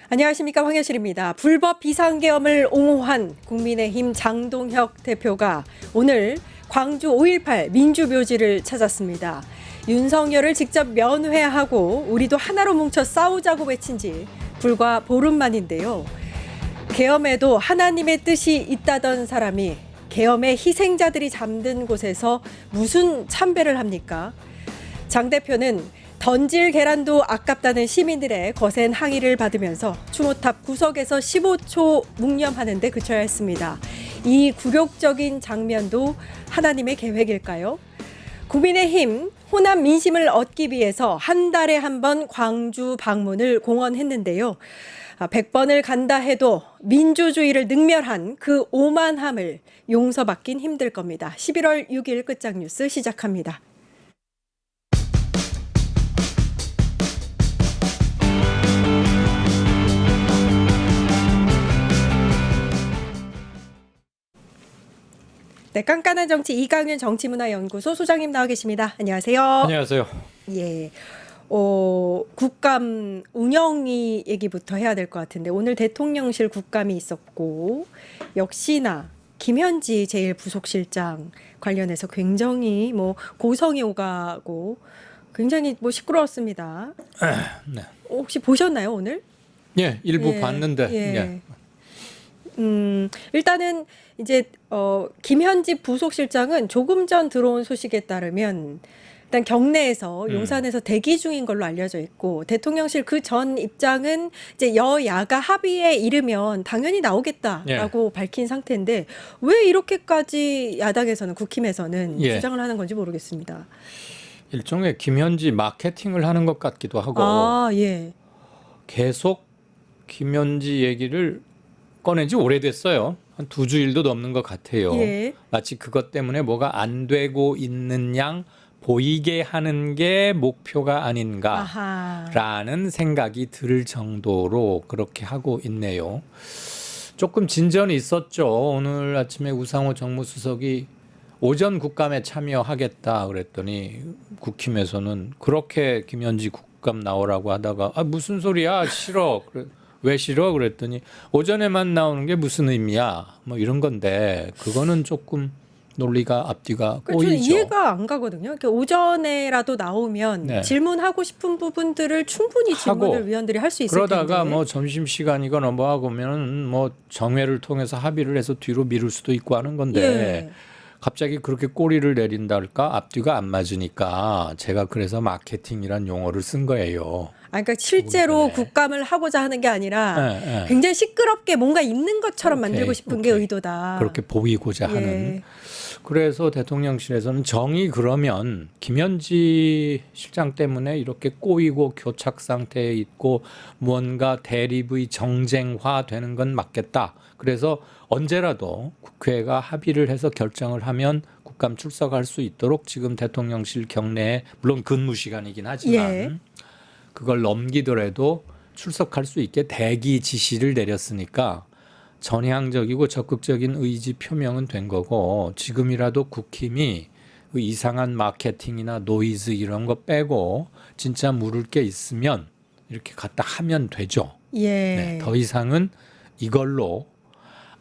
안녕하십니까, 황현실입니다. 불법 비상계엄을 옹호한 국민의힘 장동혁 대표가 오늘 광주 5.18 민주묘지를 찾았습니다. 윤석열을 직접 면회하고 우리도 하나로 뭉쳐 싸우자고 외친 지 불과 보름 만인데요. 계엄에도 하나님의 뜻이 있다던 사람이 계엄의 희생자들이 잠든 곳에서 무슨 참배를 합니까? 장 대표는 던질 계란도 아깝다는 시민들의 거센 항의를 받으면서 추모탑 구석에서 15초 묵념하는 데 그쳐야 했습니다. 이 굴욕적인 장면도 하나님의 계획일까요? 국민의힘 호남 민심을 얻기 위해서 한 달에 한 번 광주 방문을 공언했는데요. 100번을 간다 해도 민주주의를 능멸한 그 오만함을 용서받긴 힘들 겁니다. 11월 6일 끝장 뉴스 시작합니다. 네, 깐깐한 정치 이강윤 정치문화연구소 소장님 나와 계십니다. 안녕하세요. 안녕하세요. 예. 국감 운영위 얘기부터 해야 될 것 같은데 오늘 대통령실 국감이 있었고 역시나 김현지 제1부속실장 관련해서 굉장히 고성이 오가고 굉장히 시끄러웠습니다. 네. 혹시 보셨나요, 오늘? 예, 일부 봤는데. 예. 예. 일단은 이제 김현지 부속실장은 조금 전 들어온 소식에 따르면 일단 경내에서 용산에서 대기 중인 걸로 알려져 있고 대통령실 그 전 입장은 이제 여야가 합의에 이르면 당연히 나오겠다라고 밝힌 상태인데 왜 이렇게까지 야당에서는 국힘에서는 주장을 하는 건지 모르겠습니다. 일종의 김현지 마케팅을 하는 것 같기도 하고 계속 김현지 얘기를 꺼낸 지 오래됐어요. 한 2주일도 넘는 것 같아요. 마치 그것 때문에 뭐가 안 되고 있는 양 보이게 하는 게 목표가 아닌가라는 생각이 들 정도로 그렇게 하고 있네요. 조금 진전이 있었죠. 오늘 아침에 우상호 정무수석이 오전 국감에 참여하겠다 그랬더니 국힘에서는 그렇게 김현지 국감 나오라고 하다가 무슨 소리야, 싫어. 왜 싫어? 그랬더니 오전에만 나오는 게 무슨 의미야? 이런 건데 그거는 조금 논리가 앞뒤가 꼬이죠. 저는 이해가 안 가거든요. 그러니까 오전에라도 나오면 질문하고 싶은 부분들을 충분히 질문을 위원들이 할 수 있을 텐데. 그러다가 점심시간이고 넘어가면 정회를 통해서 합의를 해서 뒤로 미룰 수도 있고 하는 건데 갑자기 그렇게 꼬리를 내린달까? 앞뒤가 안 맞으니까 제가 그래서 마케팅이란 용어를 쓴 거예요. 그러니까 실제로 국감을 하고자 하는 게 아니라 굉장히 시끄럽게 뭔가 있는 것처럼 만들고 싶은 게 의도다. 그렇게 보이고자 하는. 그래서 대통령실에서는 정이 그러면 김현지 실장 때문에 이렇게 꼬이고 교착 상태에 있고 뭔가 대립의 정쟁화되는 건 맞겠다. 그래서 언제라도 국회가 합의를 해서 결정을 하면 국감 출석할 수 있도록 지금 대통령실 경내에 물론 근무 시간이긴 하지만 그걸 넘기더라도 출석할 수 있게 대기 지시를 내렸으니까 전향적이고 적극적인 의지 표명은 된 거고 지금이라도 국힘이 그 이상한 마케팅이나 노이즈 이런 거 빼고 진짜 물을 게 있으면 이렇게 갖다 하면 되죠. 더 이상은 이걸로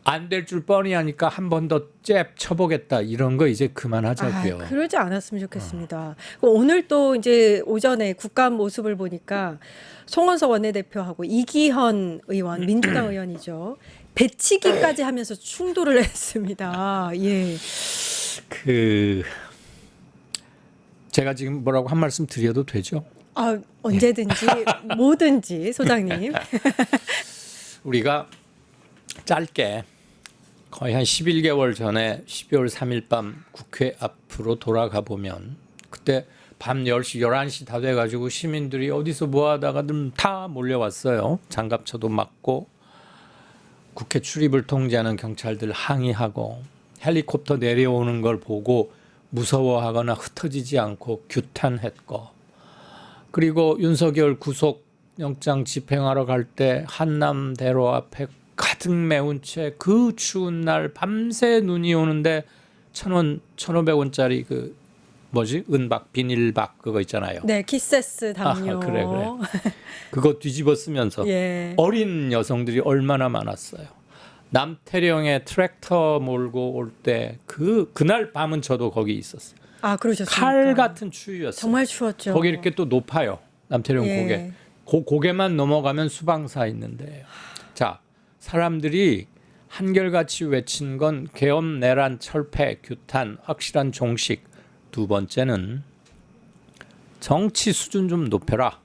안 될 줄 뻔히 하니까 한 번 더 잽 쳐보겠다 이런 거 이제 그만하자고요. 그러지 않았으면 좋겠습니다. 오늘 또 이제 오전에 국감 모습을 보니까 송원석 원내대표하고 이기현 의원, 민주당 의원이죠. 배치기까지 하면서 충돌을 했습니다. 제가 지금 뭐라고 한 말씀 드려도 되죠? 언제든지 뭐든지 소장님. 우리가 짧게 거의 한 11개월 전에 12월 3일 밤 국회 앞으로 돌아가 보면 그때 밤 10시, 11시 다 돼가지고 시민들이 어디서 뭐 하다가든 다 몰려왔어요. 장갑차도 맞고 국회 출입을 통제하는 경찰들 항의하고 헬리콥터 내려오는 걸 보고 무서워하거나 흩어지지 않고 규탄했고 그리고 윤석열 구속영장 집행하러 갈 때 한남대로 앞에 가득 메운 채 그 추운 날 밤새 눈이 오는데 1,500원짜리 그 뭐지? 은박, 비닐박 그거 있잖아요. 네, 키세스 담요. 그래. 그거 뒤집어 쓰면서 예. 어린 여성들이 얼마나 많았어요. 남태령에 트랙터 몰고 올 때 그날 밤은 저도 거기 있었어요. 아, 그러셨습니까? 칼 같은 추위였어요. 정말 추웠죠. 거기 이렇게 또 높아요. 남태령 예. 고개. 고개만 넘어가면 수방사 있는데. 자, 사람들이 한결같이 외친 건 계엄, 내란, 철폐, 규탄, 확실한 종식. 두 번째는 정치 수준 좀 높여라.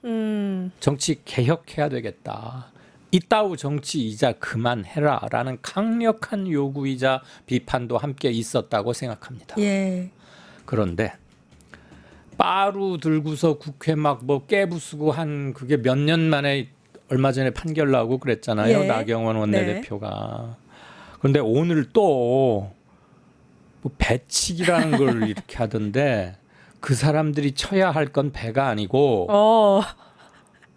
정치 개혁해야 되겠다. 이따우 정치 이자 그만해라 라는 강력한 요구이자 비판도 함께 있었다고 생각합니다. 예. 그런데 빠루 들고서 국회 막 뭐 깨부수고 한 그게 몇 년 만에 얼마 전에 판결 나오고 그랬잖아요. 예. 나경원 원내대표가. 그런데 오늘 또 뭐 배치기라는 걸 이렇게 하던데 그 사람들이 쳐야 할 건 배가 아니고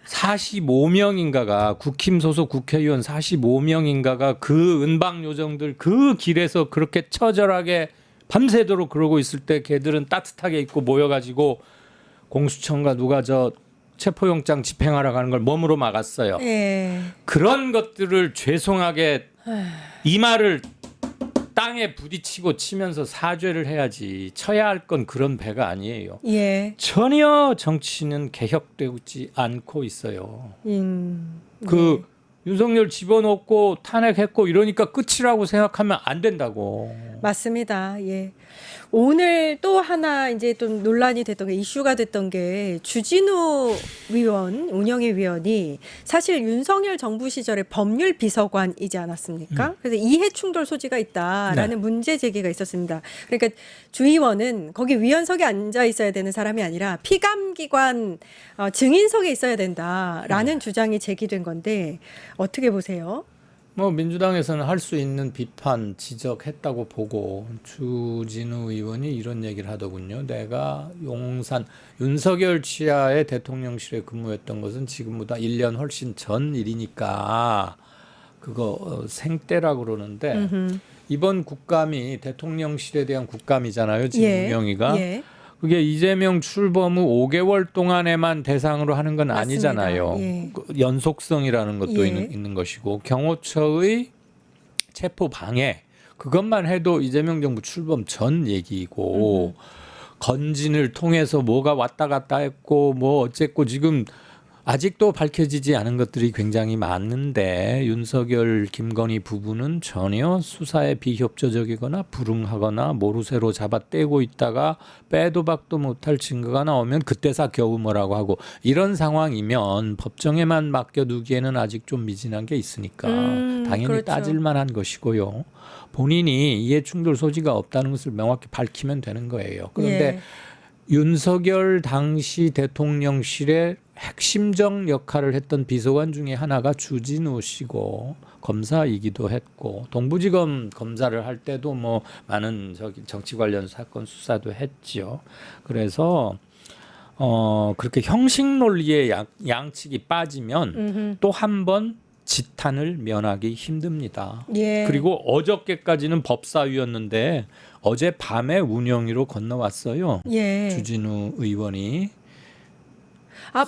45명인가가 국힘 소속 국회의원 45명인가가 그 은방 요정들 그 길에서 그렇게 처절하게 밤새도록 그러고 있을 때 걔들은 따뜻하게 입고 모여가지고 공수처가 누가 저 체포영장 집행하러 가는 걸 몸으로 막았어요. 예. 그런 것들을 죄송하게 이마를 땅에 부딪히고 치면서 사죄를 해야지. 쳐야 할 건 그런 배가 아니에요. 예. 전혀 정치는 개혁되지 않고 있어요. 그 윤석열 집어넣고 탄핵했고 이러니까 끝이라고 생각하면 안 된다고. 맞습니다. 예. 오늘 또 하나 이제 좀 논란이 됐던 게 이슈가 됐던 게 주진우 위원, 운영위 위원이 사실 윤석열 정부 시절에 법률 비서관이지 않았습니까? 그래서 이해 충돌 소지가 있다라는 네. 문제 제기가 있었습니다. 그러니까 주 의원은 거기 위원석에 앉아 있어야 되는 사람이 아니라 피감기관 증인석에 있어야 된다라는 주장이 제기된 건데 어떻게 보세요? 뭐 민주당에서는 할 수 있는 비판 지적했다고 보고 주진우 의원이 이런 얘기를 하더군요. 내가 용산 윤석열 치하의 대통령실에 근무했던 것은 지금보다 1년 훨씬 전 일이니까 그거 생때라고 그러는데 이번 국감이 대통령실에 대한 국감이잖아요. 지금 운영위가. 예. 그게 이재명 출범 후 5개월 동안에만 대상으로 하는 건 맞습니다. 아니잖아요. 예. 연속성이라는 것도 예. 있는 것이고 경호처의 체포 방해 그것만 해도 이재명 정부 출범 전 얘기고 건진을 통해서 뭐가 왔다 갔다 했고 뭐 어쨌고 지금 아직도 밝혀지지 않은 것들이 굉장히 많은데 윤석열, 김건희 부부는 전혀 수사에 비협조적이거나 불응하거나 모르쇠로 잡아떼고 있다가 빼도 박도 못할 증거가 나오면 그때서 겨우 뭐라고 하고 이런 상황이면 법정에만 맡겨두기에는 아직 좀 미진한 게 있으니까 당연히 그렇죠. 따질 만한 것이고요. 본인이 이해충돌 소지가 없다는 것을 명확히 밝히면 되는 거예요. 그런데 예. 윤석열 당시 대통령실의 핵심적 역할을 했던 비서관 중에 하나가 주진우 씨고 검사이기도 했고 동부지검 검사를 할 때도 뭐 많은 정치 관련 사건 수사도 했지요. 그래서 그렇게 형식 논리의 양측이 빠지면 또 한 번 지탄을 면하기 힘듭니다. 예. 그리고 어저께까지는 법사위였는데 어젯밤에 운영위로 건너왔어요. 예. 주진우 의원이.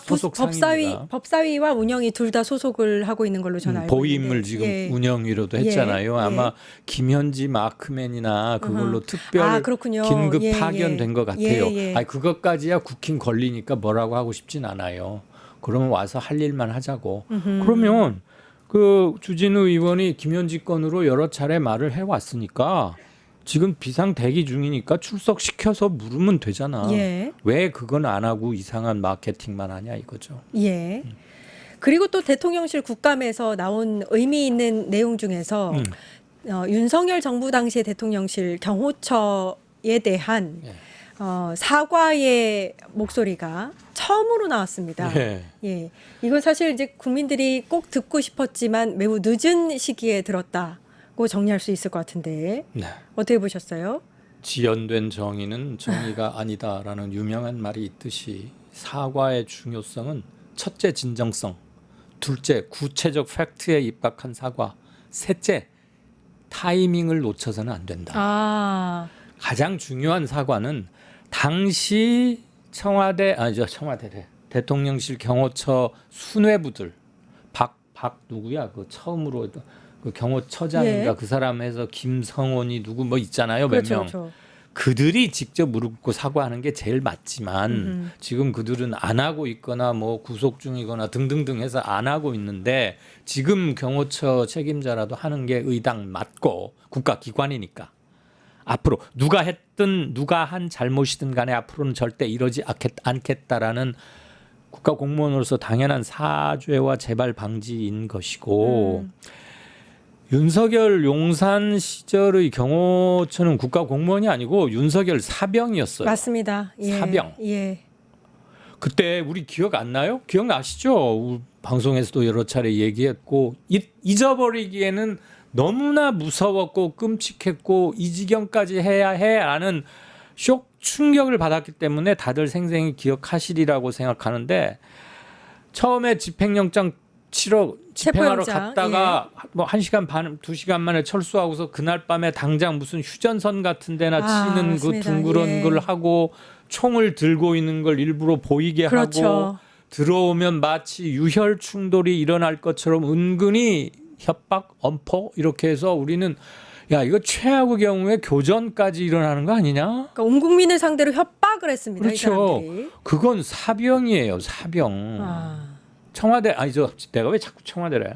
소속 법사위와 운영이 둘 다 소속을 하고 있는 걸로 저는 알고 보임을 있는데. 지금 예. 운영위로도 예. 했잖아요. 아마 예. 김현지 마크맨이나 그걸로 특별 그렇군요. 긴급 예, 파견된 예. 것 같아요. 예, 예. 아니 그것까지야 국힘 걸리니까 뭐라고 하고 싶진 않아요. 그러면 와서 할 일만 하자고. 그러면 그 주진우 의원이 김현지 건으로 여러 차례 말을 해왔으니까 지금 비상 대기 중이니까 출석시켜서 물으면 되잖아. 예. 왜 그건 안 하고 이상한 마케팅만 하냐 이거죠. 예. 그리고 또 대통령실 국감에서 나온 의미 있는 내용 중에서 윤석열 정부 당시의 대통령실 경호처에 대한 예. 사과의 목소리가 처음으로 나왔습니다. 예. 예. 이건 사실 이제 국민들이 꼭 듣고 싶었지만 매우 늦은 시기에 들었다고 정리할 수 있을 것 같은데 네. 어떻게 보셨어요? 지연된 정의는 정의가 아니다라는 유명한 말이 있듯이 사과의 중요성은 첫째 진정성, 둘째 구체적 팩트에 입각한 사과, 셋째 타이밍을 놓쳐서는 안 된다. 아, 가장 중요한 사과는 당시 청와대래 대통령실 경호처 수뇌부들 박 누구야 그 처음으로 그 경호처장인가 예. 그 사람 해서 김성원이 누구 뭐 있잖아요 몇 그렇죠, 명. 그렇죠. 그들이 직접 무릎 꿇고 사과하는 게 제일 맞지만 지금 그들은 안 하고 있거나 뭐 구속 중이거나 등등등 해서 안 하고 있는데 지금 경호처 책임자라도 하는 게 의당 맞고 국가기관이니까 앞으로 누가 했든 누가 한 잘못이든 간에 앞으로는 절대 이러지 않겠다라는 국가 공무원으로서 당연한 사죄와 재발 방지인 것이고 윤석열 용산 시절의 경호처는 국가 공무원이 아니고 윤석열 사병이었어요. 맞습니다. 예. 사병. 예. 그때 우리 기억 안 나요? 기억나시죠? 방송에서도 여러 차례 얘기했고 잊어버리기에는 너무나 무서웠고 끔찍했고 이 지경까지 해야 해라는 쇼 충격을 받았기 때문에 다들 생생히 기억하시리라고 생각하는데 처음에 집행영장 치러 집행하러 체포영장, 갔다가 뭐 1시간 반, 2시간 만에 철수하고서 그날 밤에 당장 무슨 휴전선 같은 데나 치는 그 맞습니다. 둥그런 예. 걸 하고 총을 들고 있는 걸 일부러 보이게 그렇죠. 하고 들어오면 마치 유혈 충돌이 일어날 것처럼 은근히 협박, 엄포 이렇게 해서 우리는 야 이거 최악의 경우에 교전까지 일어나는 거 아니냐? 그러니까 온 국민을 상대로 협박을 했습니다. 이 그렇죠. 사람들이. 그건 사병이에요. 사병. 아. 청와대 내가 왜 자꾸 청와대래?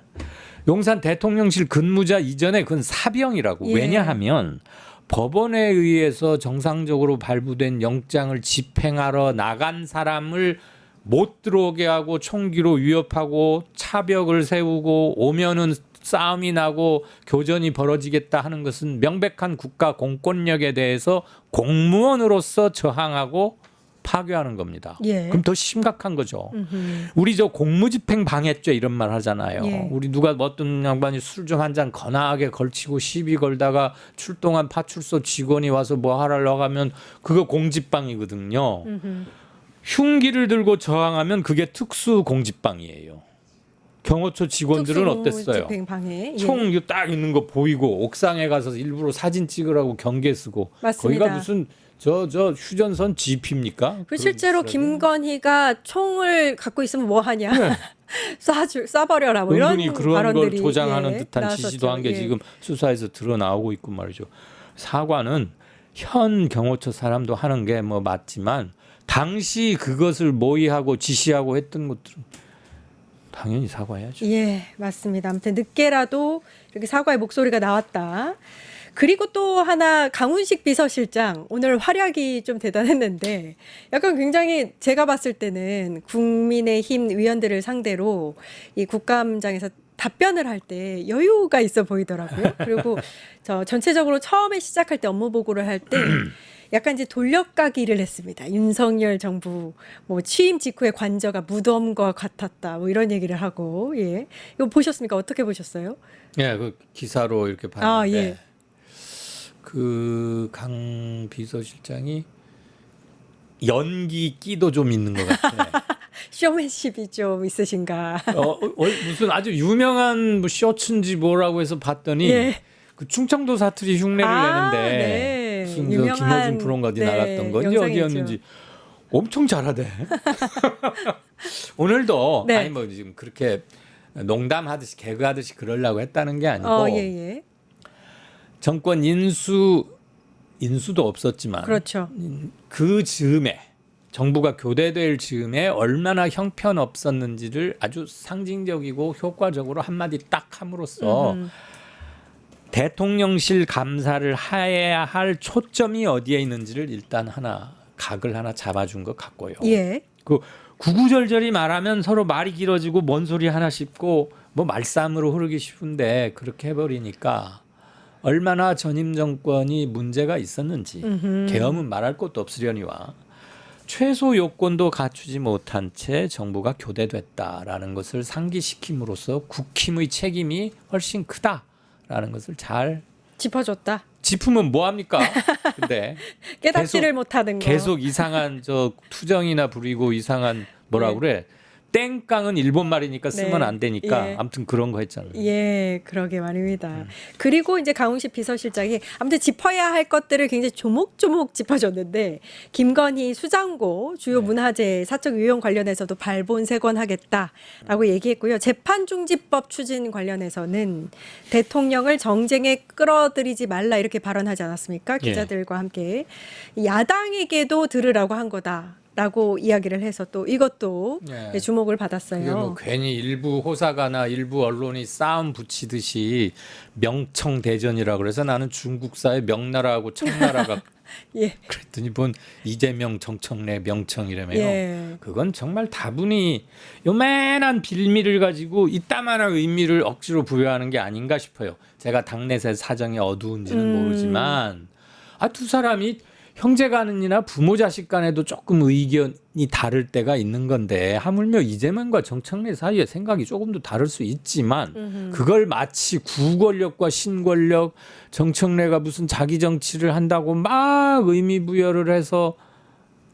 용산 대통령실 근무자 이전에 그건 사병이라고. 예. 왜냐하면 법원에 의해서 정상적으로 발부된 영장을 집행하러 나간 사람을 못 들어오게 하고 총기로 위협하고 차벽을 세우고 오면은 싸움이 나고 교전이 벌어지겠다 하는 것은 명백한 국가 공권력에 대해서 공무원으로서 저항하고 파괴하는 겁니다. 예. 그럼 더 심각한 거죠. 음흠. 우리 저 공무집행 방해죄 이런 말 하잖아요. 예. 우리 누가 어떤 양반이 술 좀 한 잔 거나하게 걸치고 시비 걸다가 출동한 파출소 직원이 와서 뭐 하려고 하면 그거 공집방이거든요. 음흠. 흉기를 들고 저항하면 그게 특수 공집방이에요. 경호처 직원들은 어땠어요? 집행 방해. 예. 총 딱 있는 거 보이고 옥상에 가서 일부러 사진 찍으라고 경계 쓰고 맞습니다. 거기가 무슨 저 휴전선 GP입니까? 그 실제로 김건희가 총을 갖고 있으면 뭐 하냐? 네. 쏴버려라 뭐 이런 은근히 그런 발언들이 걸 조장하는 예, 듯한 나왔었죠. 지시도 한 게 예. 지금 수사에서 드러나오고 있고 말이죠. 사과는 현 경호처 사람도 하는 게 뭐 맞지만 당시 그것을 모의하고 지시하고 했던 것들은 당연히 사과해야죠. 예, 맞습니다. 아무튼 늦게라도 이렇게 사과의 목소리가 나왔다. 그리고 또 하나 강훈식 비서실장 오늘 활약이 좀 대단했는데 약간 굉장히 제가 봤을 때는 국민의힘 의원들을 상대로 이 국감장에서 답변을 할 때 여유가 있어 보이더라고요. 그리고 저 전체적으로 처음에 시작할 때 업무 보고를 할 때 약간 이제 돌려까기를 했습니다. 윤석열 정부 뭐 취임 직후의 관저가 무덤과 같았다. 뭐 이런 얘기를 하고 예. 이거 보셨습니까? 어떻게 보셨어요? 예, 그 기사로 이렇게 봤는데 아, 예. 그 강 비서실장이 연기 끼도 좀 있는 것 같아. 쇼맨십이 좀 있으신가? 무슨 아주 유명한 뭐 쇼츠인지 뭐라고 해서 봤더니 예. 그 충청도 사투리 흉내를 내는데 네. 무슨 저 유명한, 김어준 프로인가 어디 네, 나갔던 건지 영상이죠. 어디였는지 엄청 잘하대. 오늘도 네. 아니 뭐 지금 그렇게 농담하듯이 개그하듯이 그러려고 했다는 게 아니고 예. 정권 인수도 없었지만 그렇죠. 그 즈음에 정부가 교대될 즈음에 얼마나 형편없었는지를 아주 상징적이고 효과적으로 한마디 딱 함으로써 대통령실 감사를 해야 할 초점이 어디에 있는지를 일단 하나 각을 하나 잡아준 것 같고요. 예. 그 구구절절히 말하면 서로 말이 길어지고 뭔 소리 하나 싶고 뭐 말싸움으로 흐르기 쉽은데 그렇게 해버리니까 얼마나 전임 정권이 문제가 있었는지 계엄은 말할 것도 없으려니와 최소 요건도 갖추지 못한 채 정부가 교대됐다라는 것을 상기시킴으로써 국힘의 책임이 훨씬 크다라는 것을 잘 짚어줬다. 짚으면 뭐 합니까? 근데 깨닫지를 못하는 거. 계속 이상한 저 투정이나 부리고 이상한 뭐라 네. 그래 땡깡은 일본 말이니까 쓰면 네. 안 되니까 예. 아무튼 그런 거 했잖아요. 예, 그러게 말입니다. 그리고 이제 강훈식 비서실장이 아무튼 짚어야 할 것들을 굉장히 조목조목 짚어줬는데 김건희 수장고 주요 문화재 사적 유형 관련해서도 발본색원하겠다라고 얘기했고요. 재판중지법 추진 관련해서는 대통령을 정쟁에 끌어들이지 말라 이렇게 발언하지 않았습니까? 기자들과 함께 야당에게도 들으라고 한 거다. 라고 이야기를 해서 또 이것도 예. 네, 주목을 받았어요. 이게 뭐 괜히 일부 호사가나 일부 언론이 싸움 붙이듯이 명청 대전이라 그래서 나는 중국사의 명나라하고 청나라가 예. 그랬더니 뭔 이재명 정청래 명청이라며요. 예. 그건 정말 다분히 요만한 빌미를 가지고 이따만한 의미를 억지로 부여하는 게 아닌가 싶어요. 제가 당내세 사정이 어두운지는 모르지만 두 사람이 형제간이나 부모 자식 간에도 조금 의견이 다를 때가 있는 건데 하물며 이재명과 정청래 사이에 생각이 조금 더 다를 수 있지만 그걸 마치 구권력과 신권력 정청래가 무슨 자기 정치를 한다고 막 의미 부여를 해서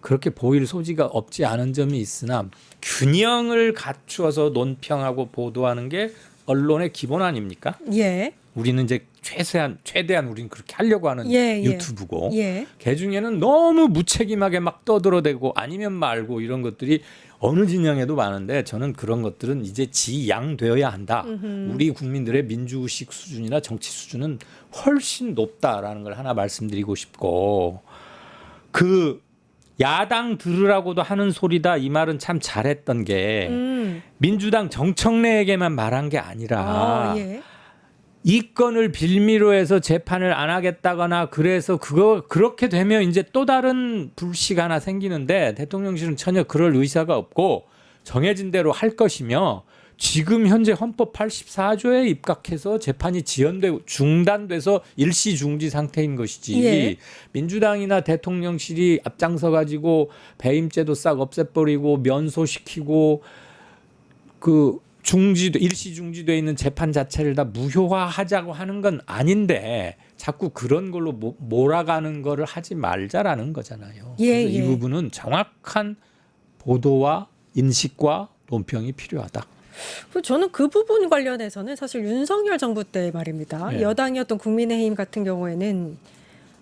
그렇게 보일 소지가 없지 않은 점이 있으나 균형을 갖추어서 논평하고 보도하는 게 언론의 기본 아닙니까? 예. 우리는 이제 최대한 우리는 그렇게 하려고 하는 예, 예. 유튜브고 예. 개 중에는 너무 무책임하게 막 떠들어대고 아니면 말고 이런 것들이 어느 진영에도 많은데 저는 그런 것들은 이제 지양되어야 한다. 우리 국민들의 민주의식 수준이나 정치 수준은 훨씬 높다라는 걸 하나 말씀드리고 싶고 그 야당 들으라고도 하는 소리다 이 말은 참 잘했던 게 민주당 정청래에게만 말한 게 아니라 예. 이 건을 빌미로 해서 재판을 안 하겠다거나 그래서 그렇게 되면 이제 또 다른 불씨가 하나 생기는데 대통령실은 전혀 그럴 의사가 없고 정해진 대로 할 것이며 지금 현재 헌법 84조에 입각해서 재판이 중단돼서 일시 중지 상태인 것이지 예. 민주당이나 대통령실이 앞장서 가지고 배임죄도 싹 없애버리고 면소시키고 그 일시 중지돼 있는 재판 자체를 다 무효화하자고 하는 건 아닌데 자꾸 그런 걸로 몰아가는 거를 하지 말자라는 거잖아요. 예, 그래서 이 예. 부분은 정확한 보도와 인식과 논평이 필요하다. 저는 그 부분 관련해서는 사실 윤석열 정부 때 말입니다. 네. 여당이었던 국민의힘 같은 경우에는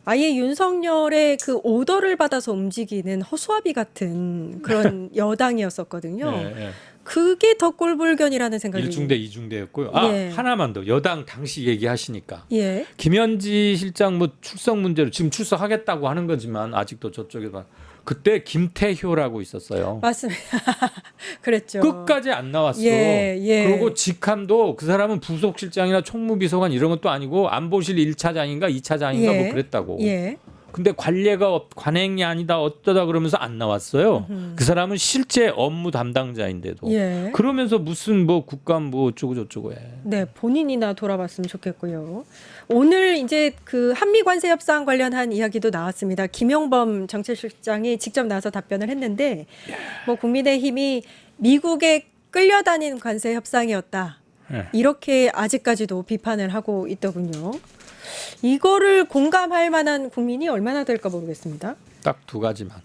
아예 윤석열의 그 오더를 받아서 움직이는 허수아비 같은 그런 여당이었었거든요. 예. 그게 더 꼴불견이라는 생각이. 1중대 2중대였고요. 예. 하나만 더. 여당 당시 얘기하시니까. 예. 김현지 실장 뭐 출석 문제로 지금 출석하겠다고 하는 거지만 아직도 저쪽에서 그때 김태효라고 있었어요. 맞습니다. 그랬죠. 끝까지 안 나왔어. 예, 예. 그리고 직함도 그 사람은 부속실장이나 총무비서관 이런 것도 아니고 안보실 1차장인가 2차장인가 예. 뭐 그랬다고. 예. 근데 관행이 아니다 어쩌다 그러면서 안 나왔어요. 그 사람은 실제 업무 담당자인데도. 예. 그러면서 무슨 뭐 국감 뭐 어쩌고 저쩌고 해. 네, 본인이나 돌아봤으면 좋겠고요. 오늘 이제 그 한미 관세 협상 관련한 이야기도 나왔습니다. 김용범 정책실장이 직접 나와서 답변을 했는데 뭐 국민의힘이 미국에 끌려다니는 관세 협상이었다. 예. 이렇게 아직까지도 비판을 하고 있더군요. 이거를 공감할 만한 국민이 얼마나 될까 모르겠습니다. 딱 두 가지만.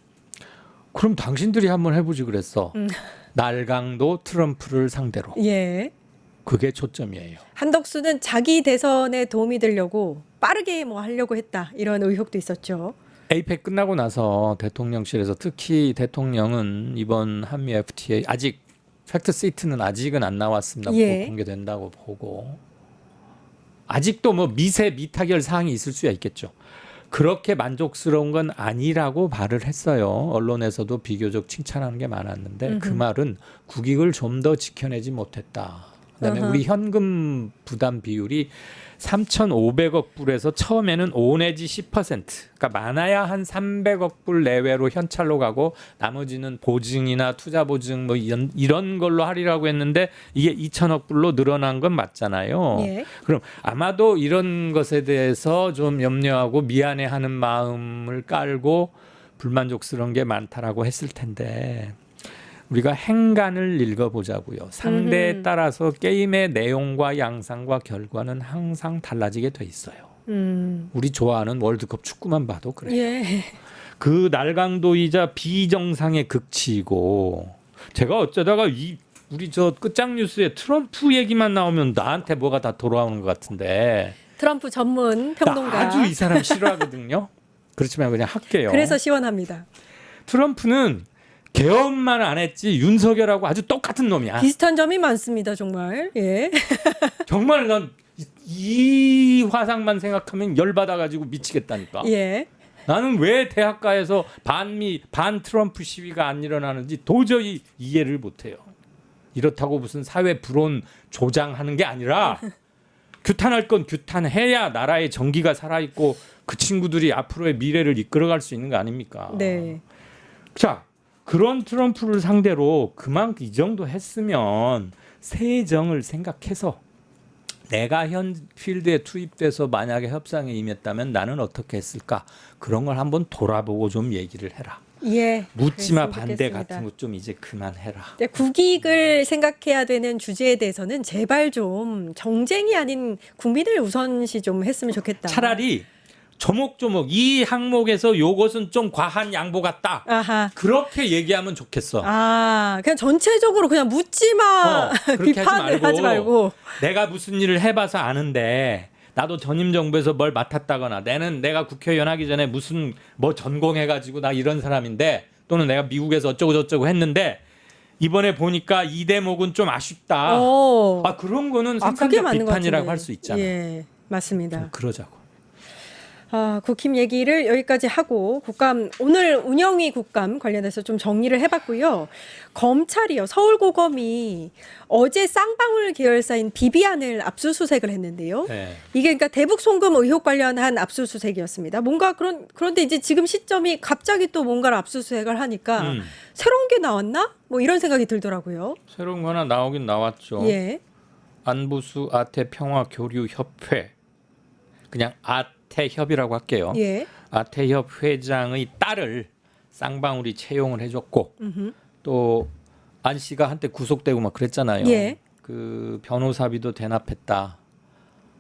그럼 당신들이 한번 해보지 그랬어. 날강도 트럼프를 상대로. 예. 그게 초점이에요. 한덕수는 자기 대선에 도움이 되려고 빠르게 뭐 하려고 했다. 이런 의혹도 있었죠. 에이펙 끝나고 나서 대통령실에서 특히 대통령은 이번 한미 FTA 아직 팩트 시트는 아직은 안 나왔습니다. 예. 공개된다고 보고 아직도 뭐 미타결 사항이 있을 수야 있겠죠. 그렇게 만족스러운 건 아니라고 말을 했어요. 언론에서도 비교적 칭찬하는 게 많았는데 그 말은 국익을 좀 더 지켜내지 못했다. 그다음에 우리 현금 부담 비율이 3,500억 불에서 처음에는 5 내지 10%, 그러니까 많아야 한 300억 불 내외로 현찰로 가고 나머지는 보증이나 투자 보증 뭐 이런 걸로 하리라고 했는데 이게 2,000억 불로 늘어난 건 맞잖아요. 예. 그럼 아마도 이런 것에 대해서 좀 염려하고 미안해하는 마음을 깔고 불만족스러운 게 많다라고 했을 텐데 우리가 행간을 읽어보자고요. 상대에 따라서 게임의 내용과 양상과 결과는 항상 달라지게 돼 있어요. 우리 좋아하는 월드컵 축구만 봐도 그래요. 예. 그 날강도이자 비정상의 극치이고 제가 어쩌다가 우리 저 끝장 뉴스에 트럼프 얘기만 나오면 나한테 뭐가 다 돌아오는 것 같은데. 트럼프 전문 평론가. 나 아주 이 사람 싫어하거든요. 그렇지만 그냥 할게요. 그래서 시원합니다. 트럼프는 개헌만 안 했지 윤석열하고 아주 똑같은 놈이야. 비슷한 점이 많습니다, 정말. 예. 정말 난 이 화상만 생각하면 열받아가지고 미치겠다니까. 예. 나는 왜 대학가에서 반 트럼프 시위가 안 일어나는지 도저히 이해를 못해요. 이렇다고 무슨 사회 불온 조장하는 게 아니라 규탄할 건 규탄해야 나라의 정기가 살아있고 그 친구들이 앞으로의 미래를 이끌어갈 수 있는 거 아닙니까? 네. 자, 그런 트럼프를 상대로 그만큼 이 정도 했으면 새 정을 생각해서 내가 현 필드에 투입돼서 만약에 협상에 임했다면 나는 어떻게 했을까? 그런 걸 한번 돌아보고 좀 얘기를 해라. 예. 묻지마 그랬으면 반대 좋겠습니다. 같은 거 좀 이제 그만해라. 네, 국익을 생각해야 되는 주제에 대해서는 제발 좀 정쟁이 아닌 국민을 우선시 좀 했으면 좋겠다. 차라리 조목조목 이 항목에서 요것은 좀 과한 양보 같다. 아하. 그렇게 얘기하면 좋겠어. 아, 그냥 전체적으로 그냥 묻지마 그렇게 비판을 하지 말고. 내가 무슨 일을 해봐서 아는데 나도 전임 정부에서 뭘 맡았다거나 내가 국회의원 하기 전에 무슨 뭐 전공해가지고 나 이런 사람인데 또는 내가 미국에서 어쩌고 저쩌고 했는데 이번에 보니까 이 대목은 좀 아쉽다. 오. 그런 거는 그게 생산적 맞는 것 비판이라고 같은데. 할 수 있잖아. 예, 맞습니다. 좀 그러자고. 국힘 얘기를 여기까지 하고 국감 오늘 운영위 국감 관련해서 좀 정리를 해봤고요. 검찰이요, 서울고검이 어제 쌍방울 계열사인 비비안을 압수수색을 했는데요. 네. 이게 그러니까 대북 송금 의혹 관련한 압수수색이었습니다. 뭔가 그런데 이제 지금 시점이 갑자기 또 뭔가를 압수수색을 하니까 새로운 게 나왔나? 뭐 이런 생각이 들더라고요. 새로운 거 하나 나오긴 나왔죠. 예. 안부수 아태평화교류협회 그냥 아태협이라고 할게요. 예. 아태협 회장의 딸을 쌍방울이 채용을 해줬고 또 안 씨가 한때 구속되고 막 그랬잖아요. 예. 그 변호사비도 대납했다.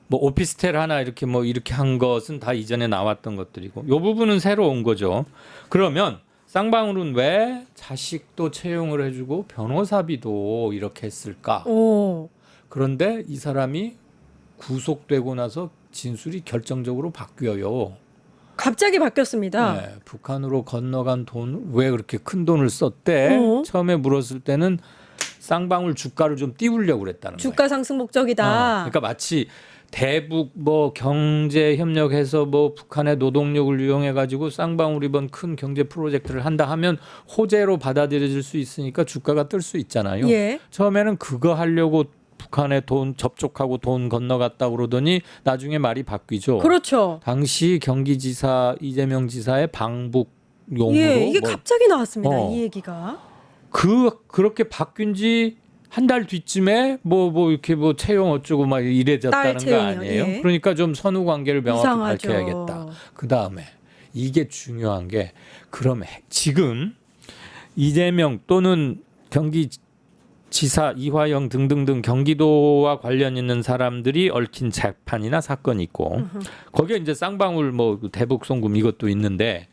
뭐 오피스텔 하나 이렇게 한 것은 다 이전에 나왔던 것들이고 이 부분은 새로운 거죠. 그러면 쌍방울은 왜 자식도 채용을 해주고 변호사비도 이렇게 했을까? 오. 그런데 이 사람이 구속되고 나서 진술이 결정적으로 바뀌어요. 갑자기 바뀌었습니다. 네, 북한으로 건너간 돈 왜 그렇게 큰 돈을 썼대? 처음에 물었을 때는 쌍방울 주가를 좀 띄우려고 그랬다는 거예요. 주가 상승 목적이다. 그러니까 마치 대북 뭐 경제 협력해서 뭐 북한의 노동력을 이용해 가지고 쌍방울 이번 큰 경제 프로젝트를 한다 하면 호재로 받아들여질 수 있으니까 주가가 뜰 수 있잖아요. 예. 처음에는 그거 하려고 북한에 돈 접촉하고 돈 건너갔다 그러더니 나중에 말이 바뀌죠. 그렇죠. 당시 경기지사 이재명 지사의 방북용으로 예, 이게 갑자기 나왔습니다. 어. 이 얘기가. 그렇게 바뀐 지 한 달 뒤쯤에 뭐 이렇게 뭐 채용 어쩌고 막 이래졌다는 거 채용이요. 아니에요? 예. 그러니까 좀 선후 관계를 명확히 이상하죠. 밝혀야겠다. 그 다음에 이게 중요한 게 그럼 지금 이재명 또는 경기지사 이화영 등등등 경기도와 관련 있는 사람들이 얽힌 재판이나 사건이 있고 거기에 이제 쌍방울 뭐 대북 송금 이것도 있는데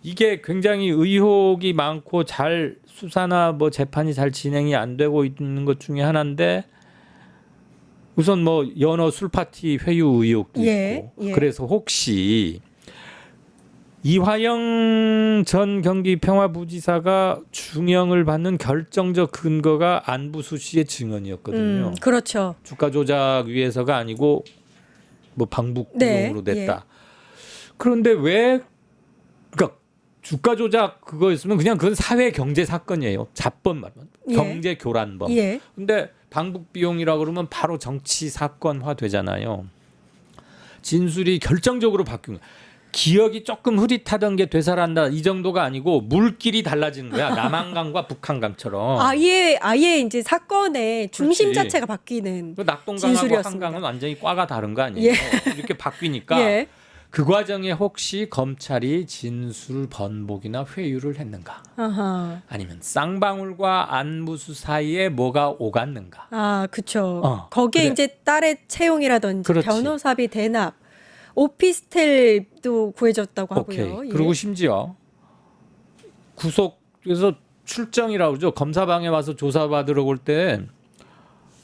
이게 굉장히 의혹이 많고 잘 수사나 뭐 재판이 잘 진행이 안 되고 있는 것 중에 하나인데 우선 뭐 연어 술 파티 회유 의혹도 예, 있고 예. 그래서 혹시 이화영 전 경기평화부지사가 중형을 받는 결정적 근거가 안부수 씨의 증언이었거든요. 그렇죠. 주가 조작 위해서가 아니고 뭐 방북용으로 네, 냈다. 그런데 왜 그러니까 주가 조작 그거였으면 그냥 그건 사회 경제 사건이에요. 잡범 말은 예. 경제 교란범. 예. 근데 방북 비용이라 그러면 바로 정치 사건화 되잖아요. 진술이 결정적으로 바뀐 거야. 기억이 조금 흐릿하던 게 되살아난다 이 정도가 아니고 물길이 달라지는 거야. 남한강과 북한강처럼. 아예 이제 사건의 중심 그렇지. 자체가 바뀌는 그 낙동강하고 진술이었습니다. 한강은 완전히 과가 다른 거 아니에요. 예. 이렇게 바뀌니까 예. 그 과정에 혹시 검찰이 진술 번복이나 회유를 했는가? 아하. 아니면 쌍방울과 안무수 사이에 뭐가 오갔는가? 그렇죠. 거기에 그래. 이제 딸의 채용이라든지 그렇지. 변호사비 대납, 오피스텔도 구해줬다고 오케이. 하고요. 예. 그리고 심지어 구속에서 출정이라고 그러죠. 검사방에 와서 조사받으러 올 때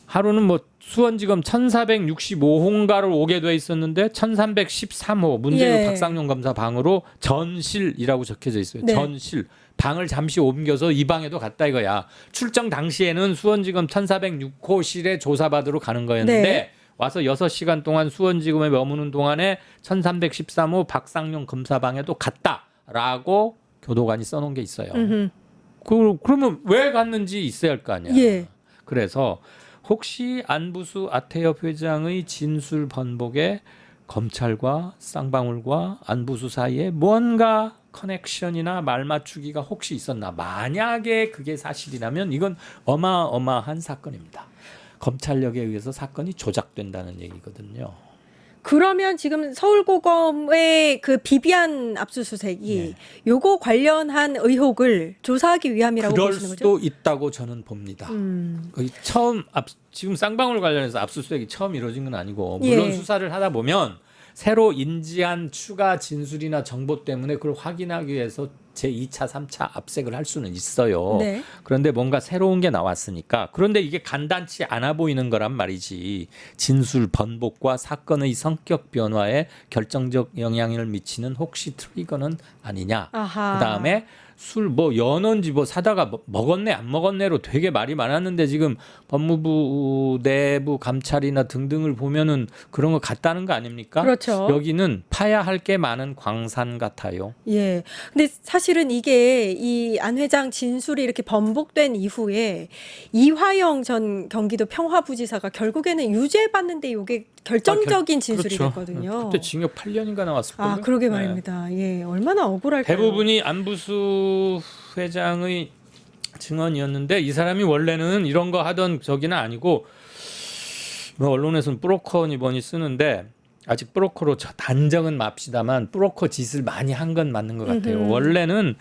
하루는 뭐 수원지검 1465호인가를 오게 돼 있었는데 1313호 문재인 예. 박상용 검사 방으로 전실이라고 적혀져 있어요. 네. 전실. 방을 잠시 옮겨서 이 방에도 갔다 이거야. 출정 당시에는 수원지검 1406호실에 조사받으러 가는 거였는데 네. 와서 6시간 동안 수원지검에 머무는 동안에 1313호 박상용 검사방에도 갔다라고 교도관이 써놓은 게 있어요. 그러면 왜 갔는지 있어야 할 거 아니야. 예. 그래서 혹시 안부수 아태협 회장의 진술 번복에 검찰과 쌍방울과 안부수 사이에 뭔가 커넥션이나 말맞추기가 혹시 있었나. 만약에 그게 사실이라면 이건 어마어마한 사건입니다. 검찰력에 의해서 사건이 조작된다는 얘기거든요. 그러면 지금 서울고검의 그 비비안 압수수색이 요거 관련한 의혹을 조사하기 위함이라고 그럴 보시는 거죠? 수도 있다고 저는 봅니다. 거의 처음 지금 쌍방울 관련해서 압수수색이 처음 이루어진 건 아니고 물론 예. 수사를 하다 보면 새로 인지한 추가 진술이나 정보 때문에 그걸 확인하기 위해서 제2차, 3차 압색을 할 수는 있어요. 네. 그런데 뭔가 새로운 게 나왔으니까. 그런데 이게 간단치 않아 보이는 거란 말이지. 진술 번복과 사건의 성격 변화에 결정적 영향을 미치는 혹시 트리거는 아니냐. 아하. 그다음에 술 뭐 연원지 뭐 사다가 먹었네 안 먹었네로 되게 말이 많았는데 지금 법무부 내부 감찰이나 등등을 보면은 그런 거 같다는 거 아닙니까? 그렇죠. 여기는 파야 할 게 많은 광산 같아요. 예. 근데 사실은 이게 이 안 회장 진술이 이렇게 번복된 이후에 이화영 전 경기도 평화부지사가 결국에는 유죄받는데 이게 결정적인 진술이 그렇죠. 됐거든요. 그때 징역 8년인가 나왔을 거예요. 아, 그러게 말입니다. 예. 얼마나 억울할까요? 대부분이 안부수 회장의 증언이었는데 이 사람이 원래는 이런 거 하던 저기는 아니고 뭐 언론에서는 브로커니 뭐니 쓰는데 아직 브로커로 단정은 맙시다만 브로커 짓을 많이 한 건 맞는 것 같아요. 원래는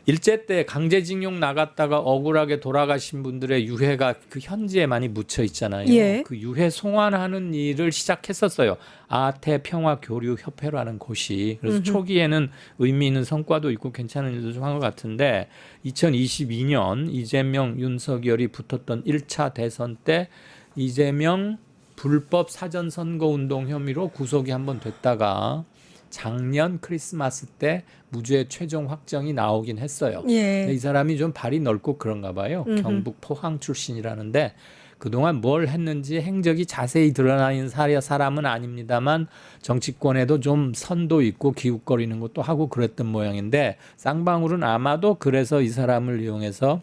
일제 때 강제징용 나갔다가 억울하게 돌아가신 분들의 유해가 그 현지에 많이 묻혀 있잖아요. 예. 그 유해 송환하는 일을 시작했었어요. 아태 평화 교류 협회라는 곳이. 그래서 초기에는 의미 있는 성과도 있고 괜찮은 일도 좀 한 것 같은데 2022년 이재명 윤석열이 붙었던 1차 대선 때 이재명 불법 사전 선거 운동 혐의로 구속이 한번 됐다가 작년 크리스마스 때 무죄 최종 확정이 나오긴 했어요. 예. 근데 이 사람이 좀 발이 넓고 그런가 봐요. 경북 포항 출신이라는데 그동안 뭘 했는지 행적이 자세히 드러나 있는 사람은 아닙니다만 정치권에도 좀 선도 있고 기웃거리는 것도 하고 그랬던 모양인데 쌍방울은 아마도 그래서 이 사람을 이용해서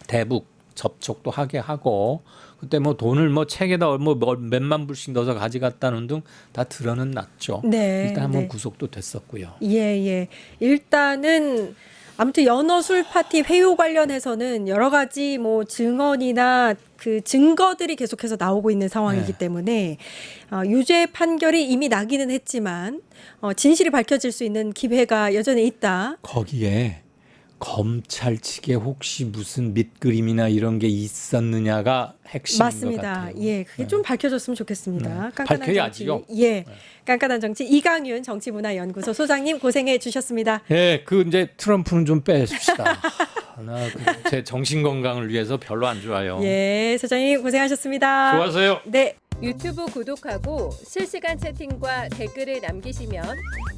대북 접촉도 하게 하고 그때 뭐 돈을 뭐 책에다 뭐 몇만 불씩 넣어서 가져갔다는 등 다 드러는 났죠. 네. 일단 한번 네. 구속도 됐었고요. 예. 일단은 아무튼 연어 술 파티 회유 관련해서는 여러 가지 뭐 증언이나 그 증거들이 계속해서 나오고 있는 상황이기 네. 때문에 유죄 판결이 이미 나기는 했지만 진실이 밝혀질 수 있는 기회가 여전히 있다. 거기에 검찰 측에 혹시 무슨 밑그림이나 이런 게 있었느냐가 핵심인 것 맞습니다. 같아요. 예, 그게 좀 밝혀졌으면 좋겠습니다. 깐깐한 밝혀야지요. 정치. 예, 깐깐한 정치 이강윤 정치문화연구소 소장님 고생해 주셨습니다. 예, 그 이제 트럼프는 좀 빼십시다. 나 제 정신 건강을 위해서 별로 안 좋아요. 예, 소장님 고생하셨습니다. 수고하세요. 네. 유튜브 구독하고 실시간 채팅과 댓글을 남기시면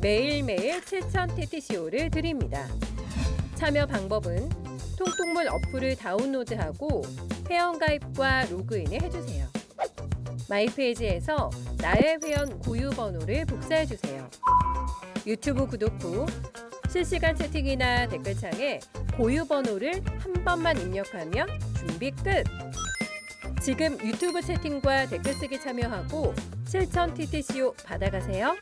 매일매일 실천 TTCO를 드립니다. 참여 방법은 통통물 어플을 다운로드하고 회원가입과 로그인을 해주세요. 마이페이지에서 나의 회원 고유 번호를 복사해주세요. 유튜브 구독 후 실시간 채팅이나 댓글창에 고유 번호를 한 번만 입력하면 준비 끝! 지금 유튜브 채팅과 댓글 쓰기 참여하고 실천 TTCO 받아가세요.